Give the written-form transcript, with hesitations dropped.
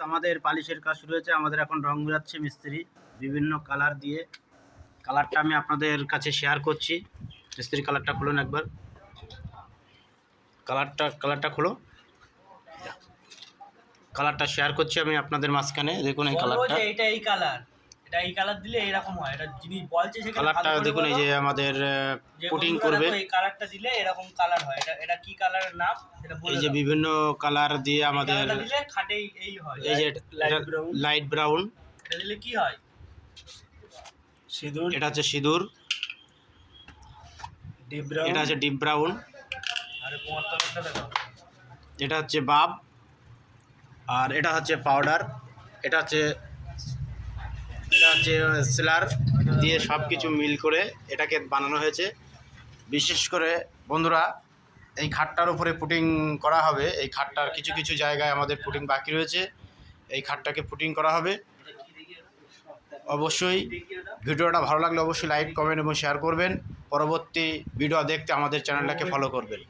আমাদের পালিশের কাজ শুরু হয়েছে। আমাদের এখন রং বেরাচ্ছে মিস্ত্রি বিভিন্ন কালার দিয়ে। কালারটা আমি আপনাদের কাছে শেয়ার করছি। মিস্ত্রি কালারটা খুলুন একবার, কালারটা খুলো। কালারটা শেয়ার করছি আমি আপনাদের মাঝখানে। দেখুন এই কালারটা, এটা এই কালার, এটা এই কালার দিলে এরকম হয়। এটা যিনি বলছে সেখানে কালারটা দেখুন। এই যে আমাদের পুটিং করবে, এই কালারটা দিলে এরকম কালার হয়। এটা কি কালারের নাম সেটা বলে এই যে বিভিন্ন কালার দিয়ে আমাদের দিলে খাটে এই হয়। এই যে লাইট ব্রাউন, এটা দিলে কি হয়? সিঁদুর। এটা হচ্ছে সিঁদুর, ডিপ ব্রাউন। এটা হচ্ছে ডিপ ব্রাউন। আরে কোয়ার্টারটা দেখো, এটা হচ্ছে বাব, আর এটা হচ্ছে পাউডার। এটা হচ্ছে সিলার দিয়ে সব কিছু মিল করে এটাকে বানানো হয়েছে। বিশেষ করে বন্ধুরা, এই খাটটার উপরে পুটিং করা হবে। এই খাটটার কিছু কিছু জায়গায় আমাদের পুটিং বাকি রয়েছে, এই খাটটাকে পুটিং করা হবে। অবশ্যই ভিডিওটা ভালো লাগলে অবশ্যই লাইক, কমেন্ট এবং শেয়ার করবেন। পরবর্তী ভিডিও দেখতে আমাদের চ্যানেলটাকে ফলো করবেন।